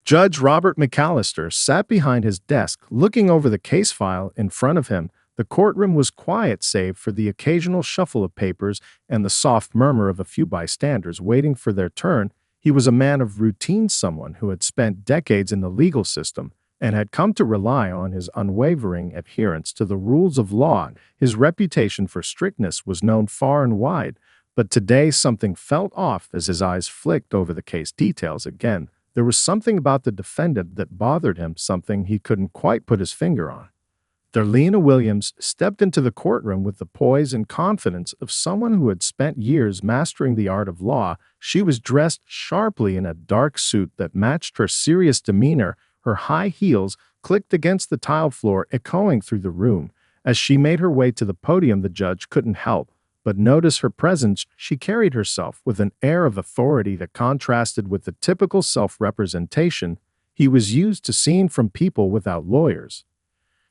Judge Robert McAllister sat behind his desk, looking over the case file in front of him. The courtroom was quiet save for the occasional shuffle of papers and the soft murmur of a few bystanders waiting for their turn. He was a man of routine, someone who had spent decades in the legal system and had come to rely on his unwavering adherence to the rules of law. His reputation for strictness was known far and wide, but today something felt off as his eyes flicked over the case details again. There was something about the defendant that bothered him, something he couldn't quite put his finger on. Darlena Williams stepped into the courtroom with the poise and confidence of someone who had spent years mastering the art of law. She was dressed sharply in a dark suit that matched her serious demeanor. Her high heels clicked against the tiled floor, echoing through the room. As she made her way to the podium, the judge couldn't help but notice her presence. She carried herself with an air of authority that contrasted with the typical self-representation he was used to seeing from people without lawyers.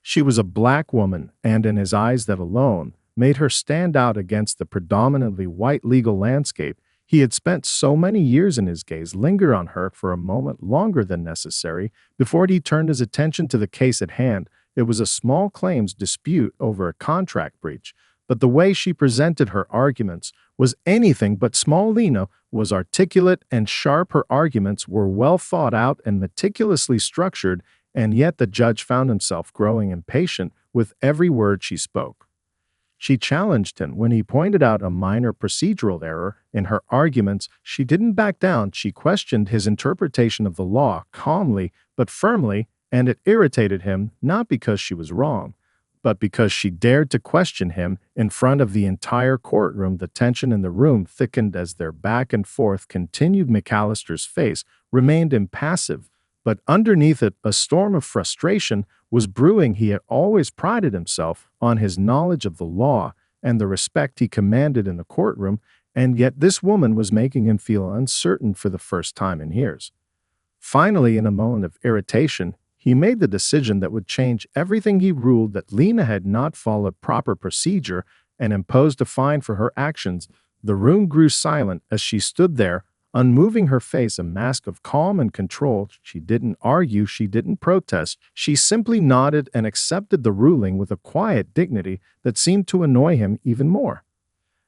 She was a black woman, and in his eyes that alone made her stand out against the predominantly white legal landscape. He had spent so many years, and his gaze lingered on her for a moment longer than necessary before he turned his attention to the case at hand. It was a small claims dispute over a contract breach, but the way she presented her arguments was anything but small. Lena was articulate and sharp. Her arguments were well thought out and meticulously structured, and yet the judge found himself growing impatient with every word she spoke. She challenged him when he pointed out a minor procedural error in her arguments. She didn't back down. She questioned his interpretation of the law calmly but firmly, and it irritated him, not because she was wrong, but because she dared to question him in front of the entire courtroom. The tension in the room thickened as their back and forth continued. McAllister's face remained impassive, but underneath it, a storm of frustration was brewing. He had always prided himself on his knowledge of the law and the respect he commanded in the courtroom, and yet this woman was making him feel uncertain for the first time in years. Finally, in a moment of irritation, he made the decision that would change everything. He ruled that Lena had not followed proper procedure and imposed a fine for her actions. The room grew silent as she stood there, unmoving, her face a mask of calm and control. She didn't argue, she didn't protest. She simply nodded and accepted the ruling with a quiet dignity that seemed to annoy him even more.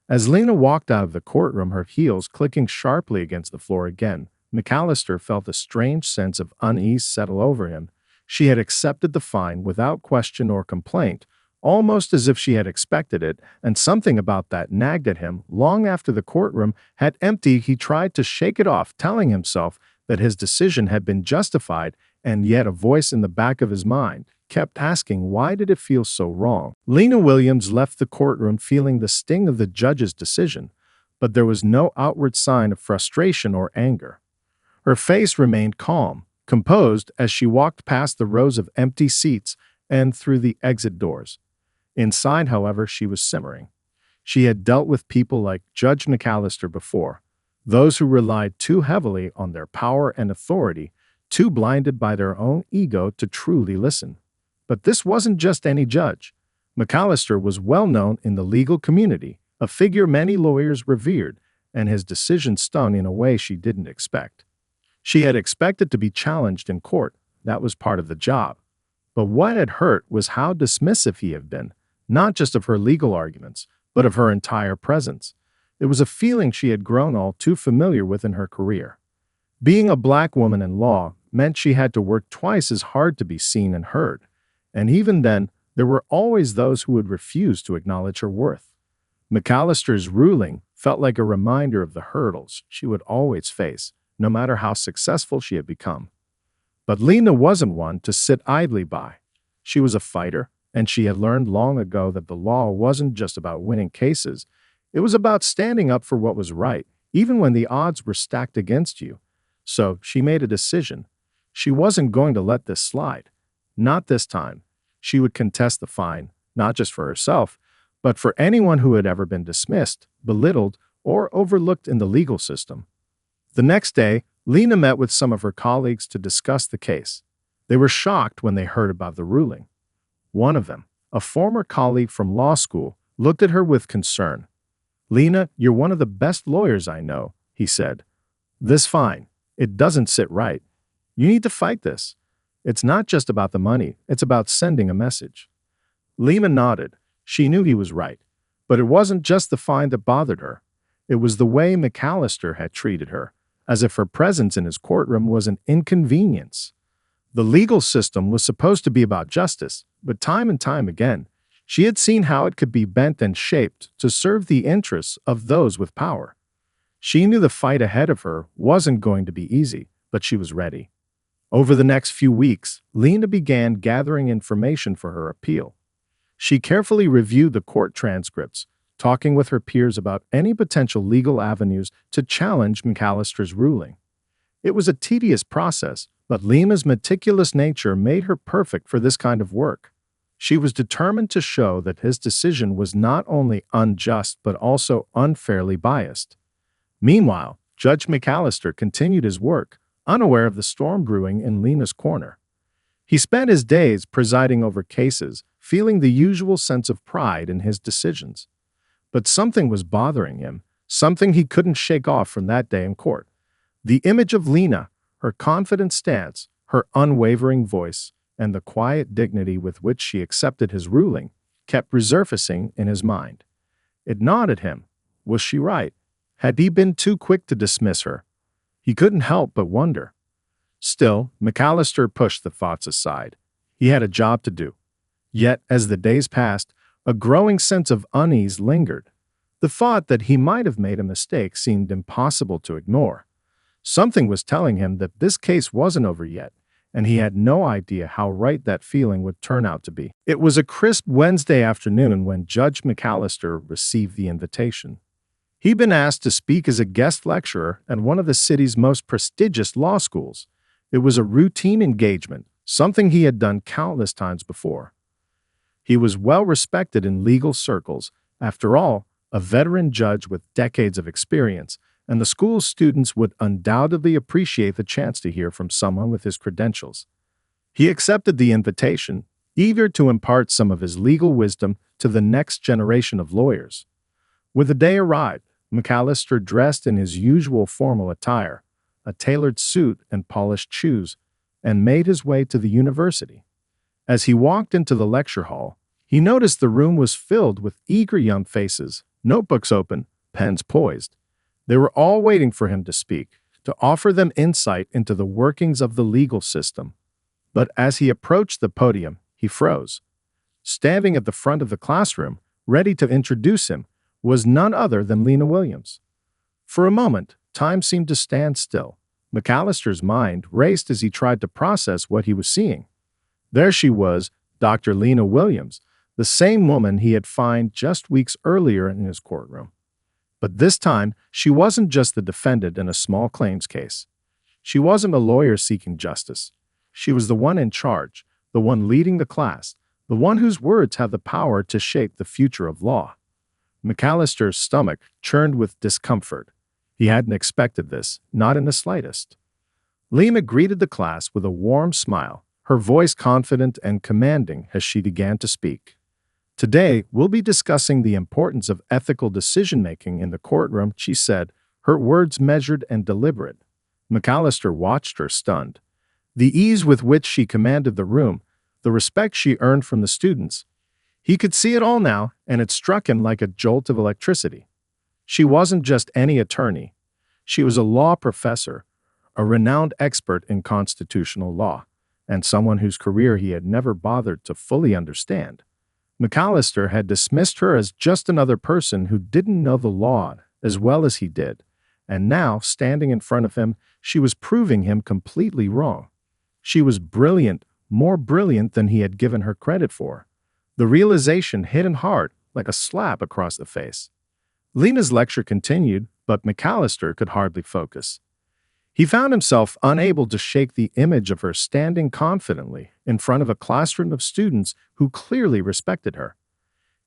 As Lena walked out of the courtroom, her heels clicking sharply against the floor again, McAllister felt a strange sense of unease settle over him. She had accepted the fine without question or complaint, almost as if she had expected it, and something about that nagged at him. Long after the courtroom had emptied, he tried to shake it off, telling himself that his decision had been justified, and yet a voice in the back of his mind kept asking, why did it feel so wrong? Lena Williams left the courtroom feeling the sting of the judge's decision, but there was no outward sign of frustration or anger. Her face remained calm, composed as she walked past the rows of empty seats and through the exit doors. Inside, however, she was simmering. She had dealt with people like Judge McAllister before, those who relied too heavily on their power and authority, too blinded by their own ego to truly listen. But this wasn't just any judge. McAllister was well known in the legal community, a figure many lawyers revered, and his decision stung in a way she didn't expect. She had expected to be challenged in court. That was part of the job. But what had hurt was how dismissive he had been, not just of her legal arguments, but of her entire presence. It was a feeling she had grown all too familiar with in her career. Being a black woman in law meant she had to work twice as hard to be seen and heard, and even then, there were always those who would refuse to acknowledge her worth. McAllister's ruling felt like a reminder of the hurdles she would always face, no matter how successful she had become. But Lena wasn't one to sit idly by. She was a fighter, and she had learned long ago that the law wasn't just about winning cases. It was about standing up for what was right, even when the odds were stacked against you. So she made a decision. She wasn't going to let this slide. Not this time. She would contest the fine, not just for herself, but for anyone who had ever been dismissed, belittled, or overlooked in the legal system. The next day, Lena met with some of her colleagues to discuss the case. They were shocked when they heard about the ruling. One of them, a former colleague from law school, looked at her with concern. "Lena, you're one of the best lawyers I know," he said. "This fine, it doesn't sit right. You need to fight this. It's not just about the money, it's about sending a message. Lima nodded. She knew he was right. But it wasn't just the fine that bothered her. It was the way McAllister had treated her, as if her presence in his courtroom was an inconvenience. The legal system was supposed to be about justice, but time and time again, she had seen how it could be bent and shaped to serve the interests of those with power. She knew the fight ahead of her wasn't going to be easy, but she was ready. Over the next few weeks, Lena began gathering information for her appeal. She carefully reviewed the court transcripts, talking with her peers about any potential legal avenues to challenge McAllister's ruling. It was a tedious process, but Lima's meticulous nature made her perfect for this kind of work. She was determined to show that his decision was not only unjust but also unfairly biased. Meanwhile, Judge McAllister continued his work, unaware of the storm brewing in Lena's corner. He spent his days presiding over cases, feeling the usual sense of pride in his decisions. But something was bothering him, something he couldn't shake off from that day in court. The image of Lena, her confident stance, her unwavering voice, and the quiet dignity with which she accepted his ruling, kept resurfacing in his mind. It gnawed at him. Was she right? Had he been too quick to dismiss her? He couldn't help but wonder. Still, McAllister pushed the thoughts aside. He had a job to do. Yet, as the days passed, a growing sense of unease lingered. The thought that he might have made a mistake seemed impossible to ignore. Something was telling him that this case wasn't over yet, and he had no idea how right that feeling would turn out to be. It was a crisp Wednesday afternoon when Judge McAllister received the invitation. He'd been asked to speak as a guest lecturer at one of the city's most prestigious law schools. It was a routine engagement, something he had done countless times before. He was well respected in legal circles, after all, a veteran judge with decades of experience, and the school's students would undoubtedly appreciate the chance to hear from someone with his credentials. He accepted the invitation, eager to impart some of his legal wisdom to the next generation of lawyers. When the day arrived, McAllister dressed in his usual formal attire, a tailored suit and polished shoes, and made his way to the university. As he walked into the lecture hall, he noticed the room was filled with eager young faces, notebooks open, pens poised. They were all waiting for him to speak, to offer them insight into the workings of the legal system. But as he approached the podium, he froze. Standing at the front of the classroom, ready to introduce him, was none other than Lena Williams. For a moment, time seemed to stand still. McAllister's mind raced as he tried to process what he was seeing. There she was, Dr. Lena Williams, the same woman he had found just weeks earlier in his courtroom. But this time, she wasn't just the defendant in a small claims case. She wasn't a lawyer seeking justice. She was the one in charge, the one leading the class, the one whose words have the power to shape the future of law. McAllister's stomach churned with discomfort. He hadn't expected this, not in the slightest. Lena greeted the class with a warm smile, her voice confident and commanding as she began to speak. Today, we'll be discussing the importance of ethical decision-making in the courtroom, she said, her words measured and deliberate. McAllister watched her stunned. The ease with which she commanded the room, the respect she earned from the students. He could see it all now, and it struck him like a jolt of electricity. She wasn't just any attorney. She was a law professor, a renowned expert in constitutional law, and someone whose career he had never bothered to fully understand. McAllister had dismissed her as just another person who didn't know the law as well as he did, and now, standing in front of him, she was proving him completely wrong. She was brilliant, more brilliant than he had given her credit for. The realization hit him hard, like a slap across the face. Lena's lecture continued, but McAllister could hardly focus. He found himself unable to shake the image of her standing confidently in front of a classroom of students who clearly respected her.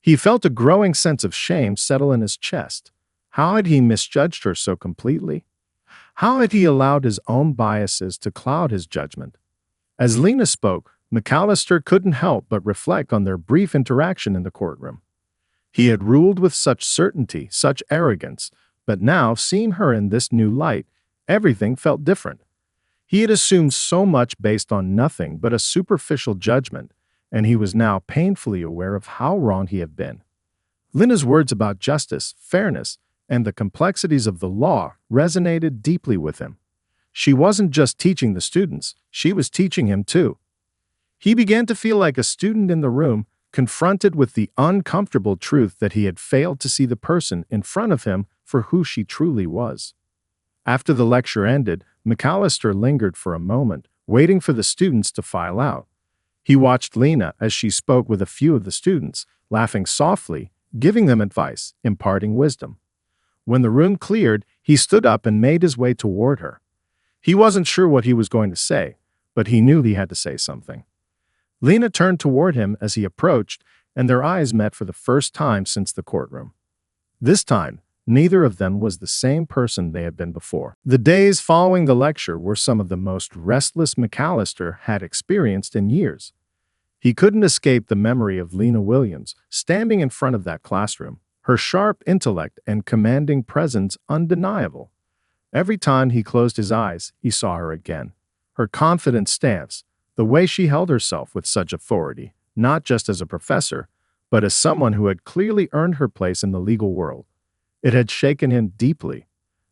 He felt a growing sense of shame settle in his chest. How had he misjudged her so completely? How had he allowed his own biases to cloud his judgment? As Lena spoke, McAllister couldn't help but reflect on their brief interaction in the courtroom. He had ruled with such certainty, such arrogance, but now, seeing her in this new light, everything felt different. He had assumed so much based on nothing but a superficial judgment, and he was now painfully aware of how wrong he had been. Lena's words about justice, fairness, and the complexities of the law resonated deeply with him. She wasn't just teaching the students, she was teaching him too. He began to feel like a student in the room, confronted with the uncomfortable truth that he had failed to see the person in front of him for who she truly was. After the lecture ended, McAllister lingered for a moment, waiting for the students to file out. He watched Lena as she spoke with a few of the students, laughing softly, giving them advice, imparting wisdom. When the room cleared, he stood up and made his way toward her. He wasn't sure what he was going to say, but he knew he had to say something. Lena turned toward him as he approached, and their eyes met for the first time since the courtroom. This time, neither of them was the same person they had been before. The days following the lecture were some of the most restless McAllister had experienced in years. He couldn't escape the memory of Lena Williams standing in front of that classroom, her sharp intellect and commanding presence undeniable. Every time he closed his eyes, he saw her again. Her confident stance, the way she held herself with such authority, not just as a professor, but as someone who had clearly earned her place in the legal world. It had shaken him deeply.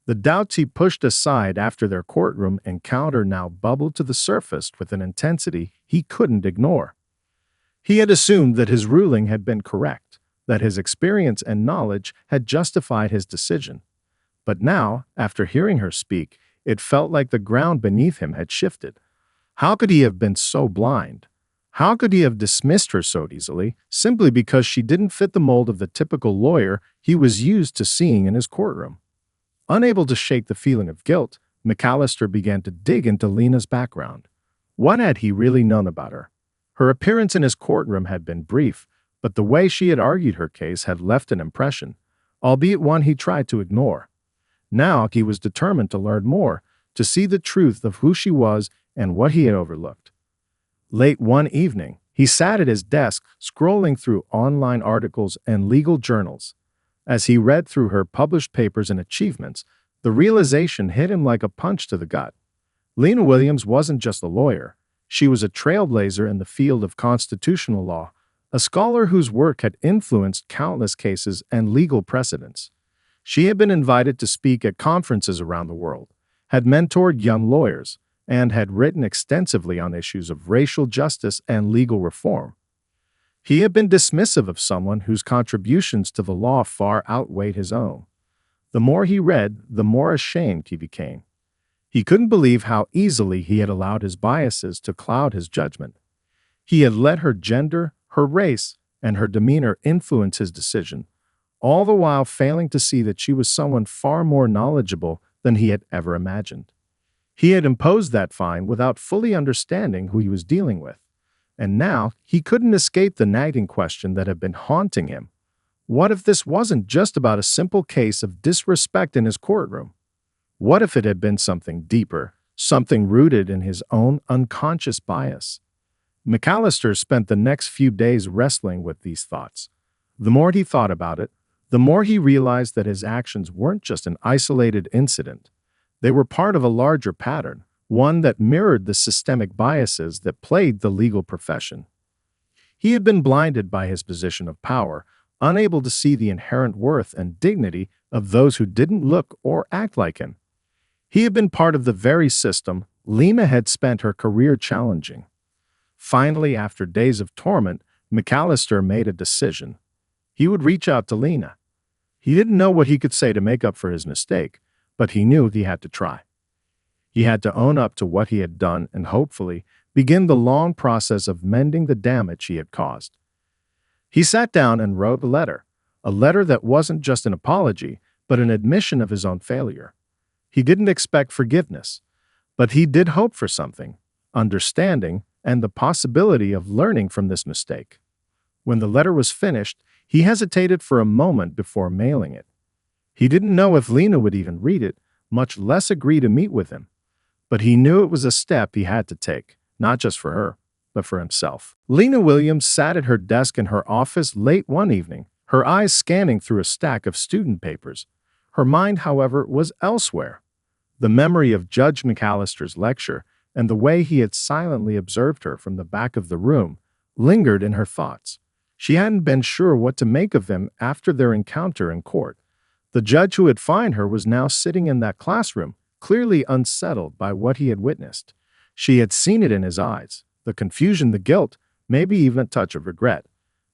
The doubts he pushed aside after their courtroom encounter now bubbled to the surface with an intensity he couldn't ignore. He had assumed that his ruling had been correct, that his experience and knowledge had justified his decision. But now, after hearing her speak, it felt like the ground beneath him had shifted. How could he have been so blind? How could he have dismissed her so easily, simply because she didn't fit the mold of the typical lawyer he was used to seeing in his courtroom? Unable to shake the feeling of guilt, McAllister began to dig into Lena's background. What had he really known about her? Her appearance in his courtroom had been brief, but the way she had argued her case had left an impression, albeit one he tried to ignore. Now he was determined to learn more, to see the truth of who she was and what he had overlooked. Late one evening, he sat at his desk scrolling through online articles and legal journals. As he read through her published papers and achievements, the realization hit him like a punch to the gut. Lena Williams wasn't just a lawyer. She was a trailblazer in the field of constitutional law, a scholar whose work had influenced countless cases and legal precedents. She had been invited to speak at conferences around the world, had mentored young lawyers, and had written extensively on issues of racial justice and legal reform. He had been dismissive of someone whose contributions to the law far outweighed his own. The more he read, the more ashamed he became. He couldn't believe how easily he had allowed his biases to cloud his judgment. He had let her gender, her race, and her demeanor influence his decision, all the while failing to see that she was someone far more knowledgeable than he had ever imagined. He had imposed that fine without fully understanding who he was dealing with, and now he couldn't escape the nagging question that had been haunting him. What if this wasn't just about a simple case of disrespect in his courtroom? What if it had been something deeper, something rooted in his own unconscious bias? McAllister spent the next few days wrestling with these thoughts. The more he thought about it, the more he realized that his actions weren't just an isolated incident. They were part of a larger pattern, one that mirrored the systemic biases that plagued the legal profession. He had been blinded by his position of power, unable to see the inherent worth and dignity of those who didn't look or act like him. He had been part of the very system Lena had spent her career challenging. Finally, after days of torment, McAllister made a decision. He would reach out to Lena. He didn't know what he could say to make up for his mistake, but he knew he had to try. He had to own up to what he had done and hopefully begin the long process of mending the damage he had caused. He sat down and wrote a letter that wasn't just an apology, but an admission of his own failure. He didn't expect forgiveness, but he did hope for something, understanding, and the possibility of learning from this mistake. When the letter was finished, he hesitated for a moment before mailing it. He didn't know if Lena would even read it, much less agree to meet with him. But he knew it was a step he had to take, not just for her, but for himself. Lena Williams sat at her desk in her office late one evening, her eyes scanning through a stack of student papers. Her mind, however, was elsewhere. The memory of Judge McAllister's lecture and the way he had silently observed her from the back of the room lingered in her thoughts. She hadn't been sure what to make of him after their encounter in court. The judge who had fined her was now sitting in that classroom, clearly unsettled by what he had witnessed. She had seen it in his eyes, the confusion, the guilt, maybe even a touch of regret.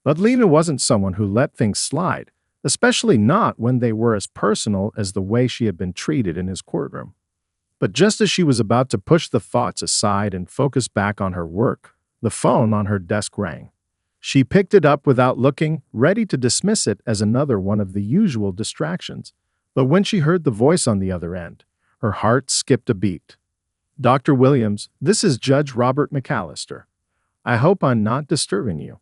But Lena wasn't someone who let things slide, especially not when they were as personal as the way she had been treated in his courtroom. But just as she was about to push the thoughts aside and focus back on her work, the phone on her desk rang. She picked it up without looking, ready to dismiss it as another one of the usual distractions. But when she heard the voice on the other end, her heart skipped a beat. "Dr. Williams, this is Judge Robert McAllister. I hope I'm not disturbing you."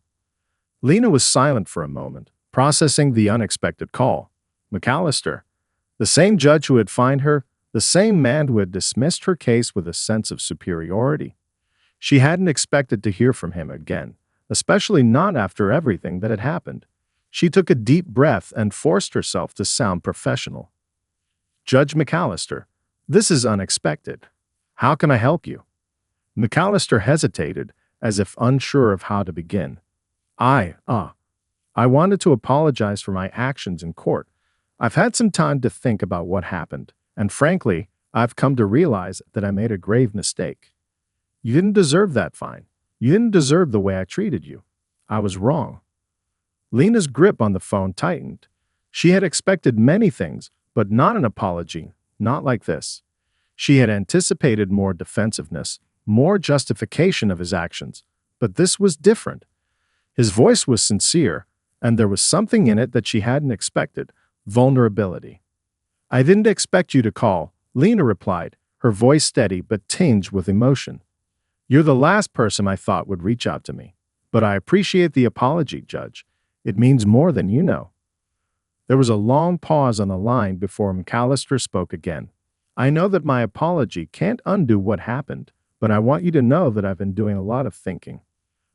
Lena was silent for a moment, processing the unexpected call. McAllister, the same judge who had fined her, the same man who had dismissed her case with a sense of superiority. She hadn't expected to hear from him again, especially not after everything that had happened. She took a deep breath and forced herself to sound professional. "Judge McAllister, this is unexpected. How can I help you?" McAllister hesitated, as if unsure of how to begin. I wanted to apologize for my actions in court. I've had some time to think about what happened, and frankly, I've come to realize that I made a grave mistake. You didn't deserve that fine. You didn't deserve the way I treated you. I was wrong." Lena's grip on the phone tightened. She had expected many things, but not an apology, not like this. She had anticipated more defensiveness, more justification of his actions, but this was different. His voice was sincere, and there was something in it that she hadn't expected, vulnerability. "I didn't expect you to call," Lena replied, her voice steady but tinged with emotion. "You're the last person I thought would reach out to me. But I appreciate the apology, Judge. It means more than you know." There was a long pause on the line before McAllister spoke again. "I know that my apology can't undo what happened, but I want you to know that I've been doing a lot of thinking.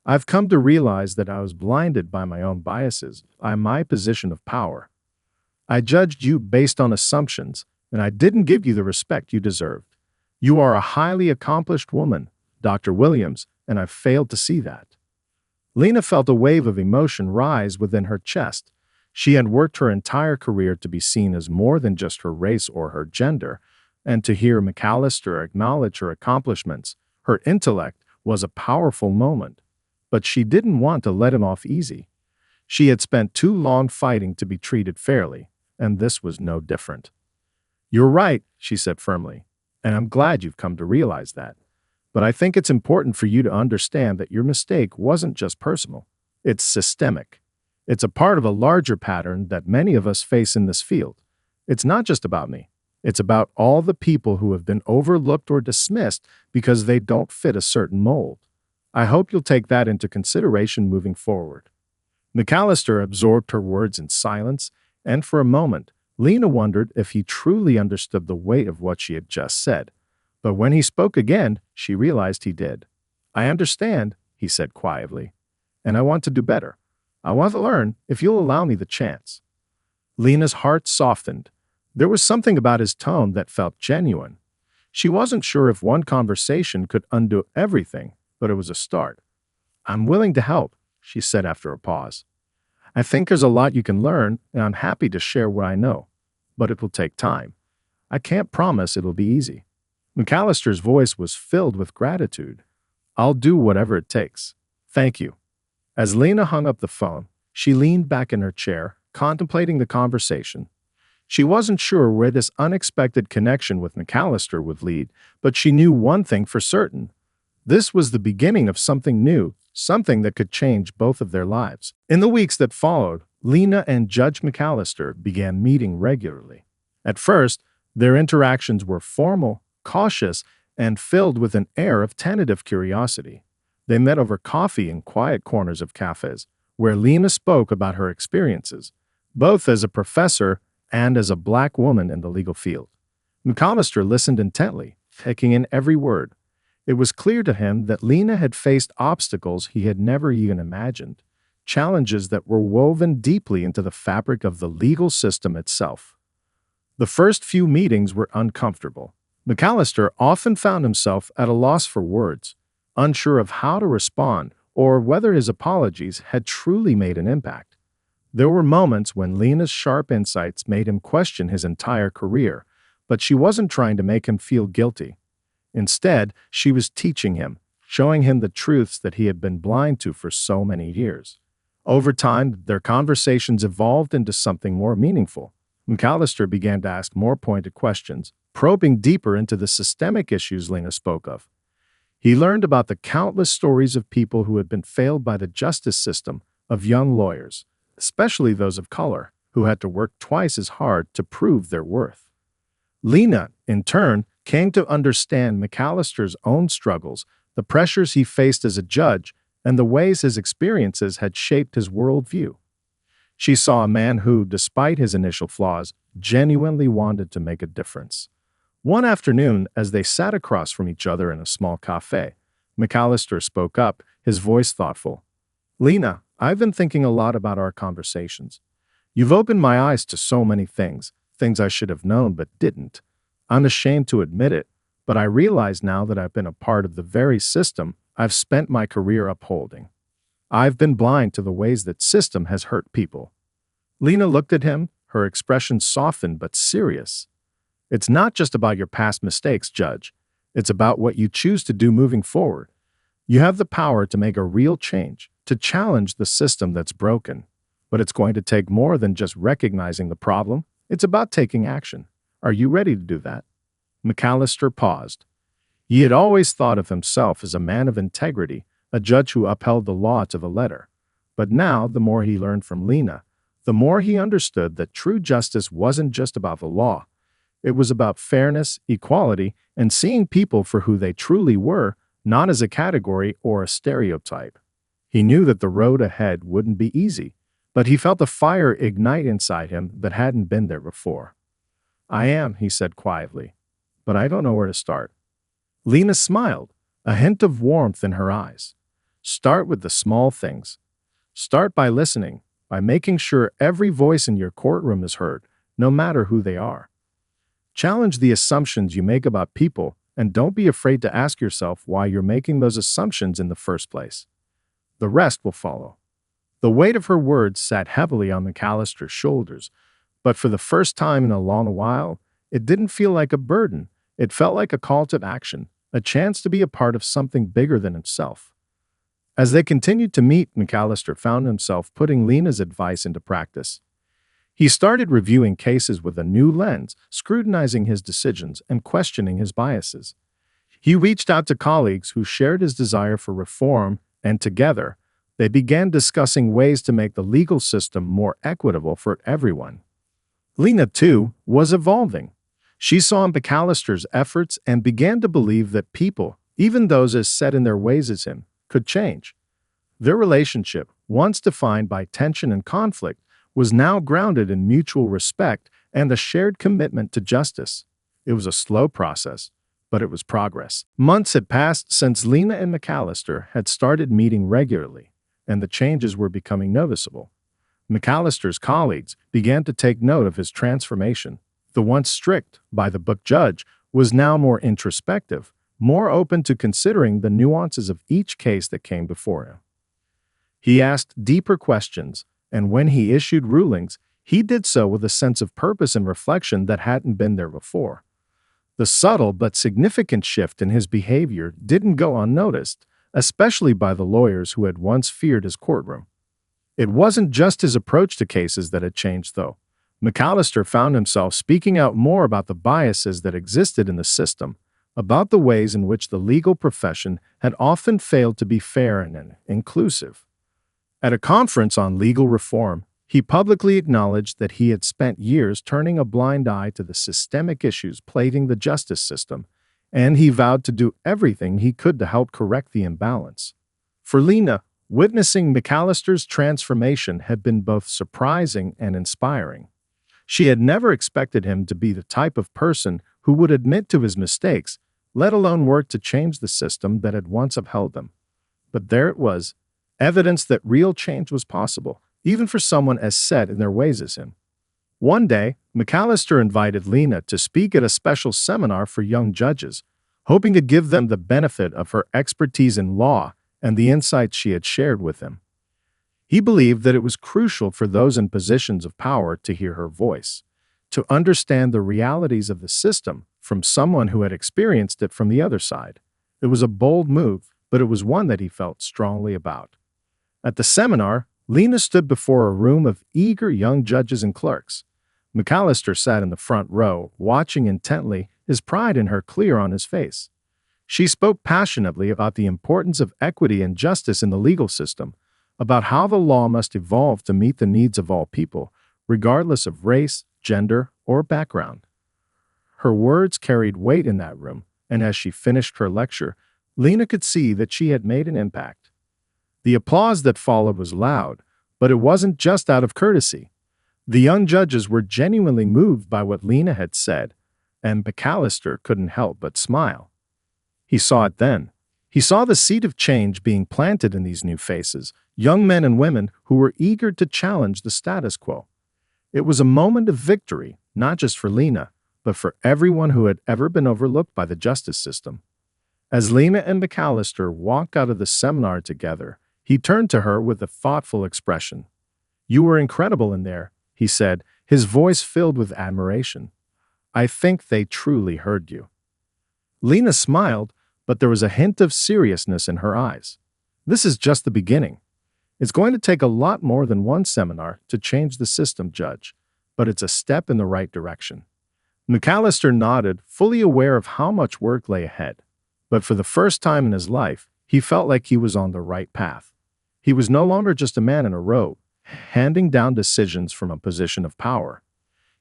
I've come to realize that I was blinded by my own biases, by my position of power. I judged you based on assumptions, and I didn't give you the respect you deserved. You are a highly accomplished woman, Dr. Williams, and I've failed to see that." Lena felt a wave of emotion rise within her chest. She had worked her entire career to be seen as more than just her race or her gender, and to hear McAllister acknowledge her accomplishments, her intellect, was a powerful moment. But she didn't want to let him off easy. She had spent too long fighting to be treated fairly, and this was no different. "You're right," she said firmly, "and I'm glad you've come to realize that. But I think it's important for you to understand that your mistake wasn't just personal. It's systemic. It's a part of a larger pattern that many of us face in this field. It's not just about me. It's about all the people who have been overlooked or dismissed because they don't fit a certain mold. I hope you'll take that into consideration moving forward." McAllister absorbed her words in silence, and for a moment, Lena wondered if he truly understood the weight of what she had just said. But when he spoke again, she realized he did. "I understand," he said quietly, "and I want to do better. I want to learn if you'll allow me the chance." Lena's heart softened. There was something about his tone that felt genuine. She wasn't sure if one conversation could undo everything, but it was a start. "I'm willing to help," she said after a pause. "I think there's a lot you can learn, and I'm happy to share what I know. But it will take time. I can't promise it'll be easy." McAllister's voice was filled with gratitude. "I'll do whatever it takes. Thank you." As Lena hung up the phone, she leaned back in her chair, contemplating the conversation. She wasn't sure where this unexpected connection with McAllister would lead, but she knew one thing for certain. This was the beginning of something new, something that could change both of their lives. In the weeks that followed, Lena and Judge McAllister began meeting regularly. At first, their interactions were formal, cautious, and filled with an air of tentative curiosity. They met over coffee in quiet corners of cafes, where Lena spoke about her experiences, both as a professor and as a Black woman in the legal field. McAllister listened intently, taking in every word. It was clear to him that Lena had faced obstacles he had never even imagined, challenges that were woven deeply into the fabric of the legal system itself. The first few meetings were uncomfortable. McAllister often found himself at a loss for words, unsure of how to respond or whether his apologies had truly made an impact. There were moments when Lena's sharp insights made him question his entire career, but she wasn't trying to make him feel guilty. Instead, she was teaching him, showing him the truths that he had been blind to for so many years. Over time, their conversations evolved into something more meaningful. McAllister began to ask more pointed questions, probing deeper into the systemic issues Lena spoke of. He learned about the countless stories of people who had been failed by the justice system, of young lawyers, especially those of color, who had to work twice as hard to prove their worth. Lena, in turn, came to understand McAllister's own struggles, the pressures he faced as a judge, and the ways his experiences had shaped his worldview. She saw a man who, despite his initial flaws, genuinely wanted to make a difference. One afternoon, as they sat across from each other in a small cafe, McAllister spoke up, his voice thoughtful. "Lena, I've been thinking a lot about our conversations. You've opened my eyes to so many things I should have known but didn't. I'm ashamed to admit it, but I realize now that I've been a part of the very system I've spent my career upholding. I've been blind to the ways that system has hurt people." Lena looked at him, her expression softened but serious. "It's not just about your past mistakes, Judge. It's about what you choose to do moving forward. You have the power to make a real change, to challenge the system that's broken. But it's going to take more than just recognizing the problem. It's about taking action. Are you ready to do that?" McAllister paused. He had always thought of himself as a man of integrity, a judge who upheld the law to the letter. But now, the more he learned from Lena, the more he understood that true justice wasn't just about the law. It was about fairness, equality, and seeing people for who they truly were, not as a category or a stereotype. He knew that the road ahead wouldn't be easy, but he felt a fire ignite inside him that hadn't been there before. "I am," he said quietly, "but I don't know where to start." Lena smiled, a hint of warmth in her eyes. "Start with the small things. Start by listening, by making sure every voice in your courtroom is heard, no matter who they are. Challenge the assumptions you make about people, and don't be afraid to ask yourself why you're making those assumptions in the first place. The rest will follow." The weight of her words sat heavily on McAllister's shoulders, but for the first time in a long while, it didn't feel like a burden. It felt like a call to action, a chance to be a part of something bigger than himself. As they continued to meet, McAllister found himself putting Lena's advice into practice. He started reviewing cases with a new lens, scrutinizing his decisions and questioning his biases. He reached out to colleagues who shared his desire for reform, and together, they began discussing ways to make the legal system more equitable for everyone. Lena, too, was evolving. She saw McAllister's efforts and began to believe that people, even those as set in their ways as him, could change. Their relationship, once defined by tension and conflict, was now grounded in mutual respect and a shared commitment to justice. It was a slow process, but it was progress. Months had passed since Lena and McAllister had started meeting regularly, and the changes were becoming noticeable. McAllister's colleagues began to take note of his transformation. The once strict, by-the-book judge was now more introspective, more open to considering the nuances of each case that came before him. He asked deeper questions, and when he issued rulings, he did so with a sense of purpose and reflection that hadn't been there before. The subtle but significant shift in his behavior didn't go unnoticed, especially by the lawyers who had once feared his courtroom. It wasn't just his approach to cases that had changed, though. McAllister found himself speaking out more about the biases that existed in the system, about the ways in which the legal profession had often failed to be fair and inclusive. At a conference on legal reform, he publicly acknowledged that he had spent years turning a blind eye to the systemic issues plaguing the justice system, and he vowed to do everything he could to help correct the imbalance. For Lena, witnessing McAllister's transformation had been both surprising and inspiring. She had never expected him to be the type of person who would admit to his mistakes, let alone work to change the system that had once upheld them. But there it was, evidence that real change was possible, even for someone as set in their ways as him. One day, McAllister invited Lena to speak at a special seminar for young judges, hoping to give them the benefit of her expertise in law and the insights she had shared with him. He believed that it was crucial for those in positions of power to hear her voice, to understand the realities of the system from someone who had experienced it from the other side. It was a bold move, but it was one that he felt strongly about. At the seminar, Lena stood before a room of eager young judges and clerks. McAllister sat in the front row, watching intently, his pride in her clear on his face. She spoke passionately about the importance of equity and justice in the legal system, about how the law must evolve to meet the needs of all people, regardless of race, gender, or background. Her words carried weight in that room, and as she finished her lecture, Lena could see that she had made an impact. The applause that followed was loud, but it wasn't just out of courtesy. The young judges were genuinely moved by what Lena had said, and McAllister couldn't help but smile. He saw it then. He saw the seed of change being planted in these new faces, young men and women who were eager to challenge the status quo. It was a moment of victory, not just for Lena, but for everyone who had ever been overlooked by the justice system. As Lena and McAllister walked out of the seminar together, he turned to her with a thoughtful expression. "You were incredible in there," he said, his voice filled with admiration. "I think they truly heard you." Lena smiled, but there was a hint of seriousness in her eyes. "This is just the beginning. It's going to take a lot more than one seminar to change the system, Judge, but it's a step in the right direction." McAllister nodded, fully aware of how much work lay ahead. But for the first time in his life, he felt like he was on the right path. He was no longer just a man in a robe, handing down decisions from a position of power.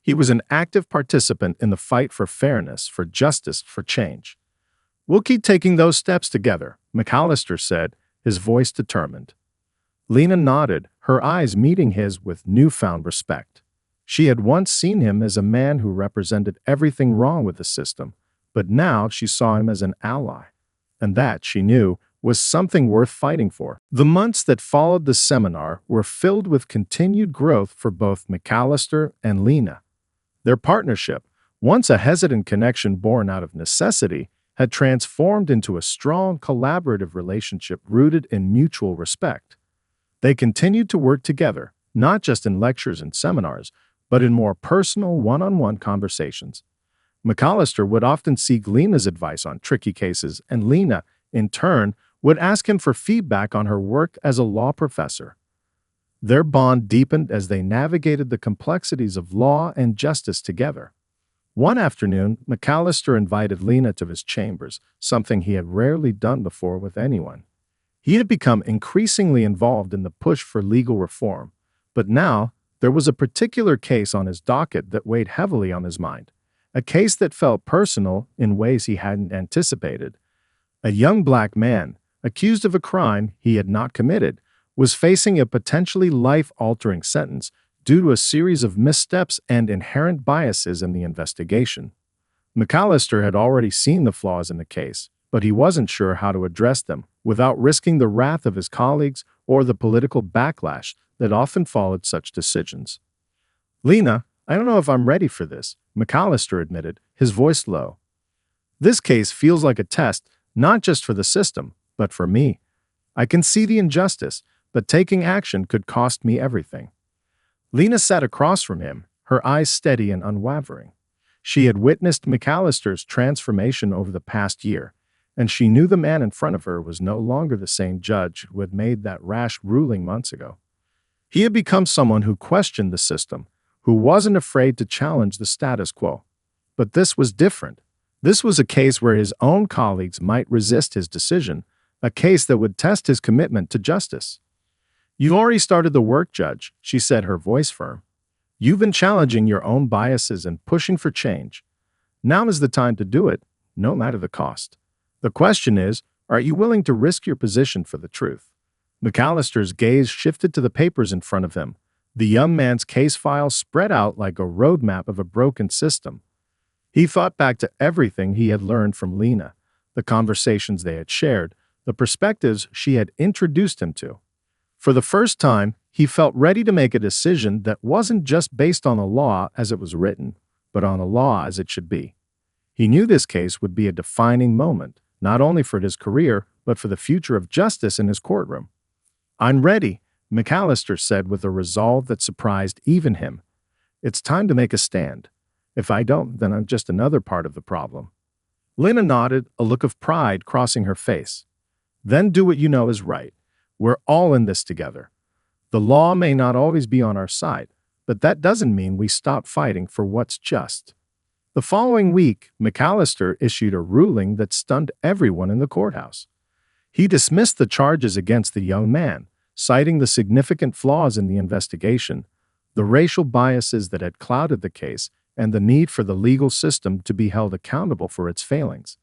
He was an active participant in the fight for fairness, for justice, for change. "We'll keep taking those steps together," McAllister said, his voice determined. Lena nodded, her eyes meeting his with newfound respect. She had once seen him as a man who represented everything wrong with the system, but now she saw him as an ally. And that, she knew, was something worth fighting for. The months that followed the seminar were filled with continued growth for both McAllister and Lena. Their partnership, once a hesitant connection born out of necessity, had transformed into a strong collaborative relationship rooted in mutual respect. They continued to work together, not just in lectures and seminars, but in more personal one-on-one conversations. McAllister would often seek Lena's advice on tricky cases, and Lena, in turn, would ask him for feedback on her work as a law professor. Their bond deepened as they navigated the complexities of law and justice together. One afternoon, McAllister invited Lena to his chambers, something he had rarely done before with anyone. He had become increasingly involved in the push for legal reform, but now there was a particular case on his docket that weighed heavily on his mind, a case that felt personal in ways he hadn't anticipated. A young black man, accused of a crime he had not committed, was facing a potentially life-altering sentence due to a series of missteps and inherent biases in the investigation. McAllister had already seen the flaws in the case, but he wasn't sure how to address them without risking the wrath of his colleagues or the political backlash that often followed such decisions. "Lena, I don't know if I'm ready for this," McAllister admitted, his voice low. "This case feels like a test, not just for the system, but for me. I can see the injustice, but taking action could cost me everything." Lena sat across from him, her eyes steady and unwavering. She had witnessed McAllister's transformation over the past year, and she knew the man in front of her was no longer the same judge who had made that rash ruling months ago. He had become someone who questioned the system, who wasn't afraid to challenge the status quo. But this was different. This was a case where his own colleagues might resist his decision, a case that would test his commitment to justice. "You've already started the work, Judge," she said, her voice firm. "You've been challenging your own biases and pushing for change. Now is the time to do it, no matter the cost. The question is, are you willing to risk your position for the truth?" McAllister's gaze shifted to the papers in front of him. The young man's case file spread out like a roadmap of a broken system. He thought back to everything he had learned from Lena, the conversations they had shared, the perspectives she had introduced him to. For the first time, He felt ready to make a decision that wasn't just based on the law as it was written, but on the law as it should be. He knew this case would be a defining moment, not only for his career, but for the future of justice in his courtroom. "I'm ready," McAllister said with a resolve that surprised even him. "It's time to make a stand. If I don't, then I'm just another part of the problem." Lena nodded, a look of pride crossing her face. "Then do what you know is right. We're all in this together. The law may not always be on our side, but that doesn't mean we stop fighting for what's just." The following week, McAllister issued a ruling that stunned everyone in the courthouse. He dismissed the charges against the young man, citing the significant flaws in the investigation, the racial biases that had clouded the case, and the need for the legal system to be held accountable for its failings.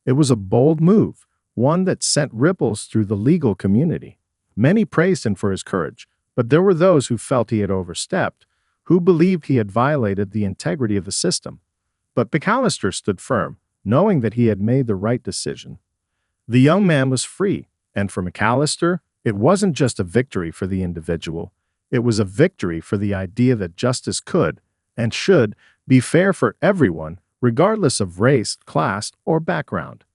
It was a bold move, one that sent ripples through the legal community. Many praised him for his courage, but there were those who felt he had overstepped, who believed he had violated the integrity of the system. But McAllister stood firm, knowing that he had made the right decision. The young man was free, and for McAllister, it wasn't just a victory for the individual. It was a victory for the idea that justice could, and should, be fair for everyone, regardless of race, class, or background.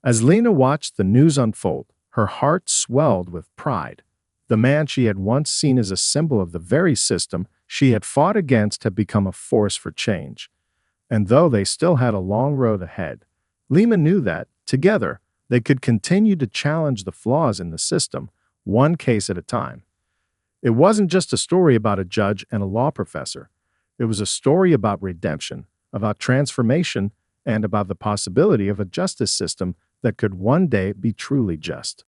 As Lena watched the news unfold, her heart swelled with pride. The man she had once seen as a symbol of the very system she had fought against had become a force for change. And though they still had a long road ahead, Lena knew that, together, they could continue to challenge the flaws in the system, one case at a time. It wasn't just a story about a judge and a law professor. It was a story about redemption, about transformation, and about the possibility of a justice system that could one day be truly just.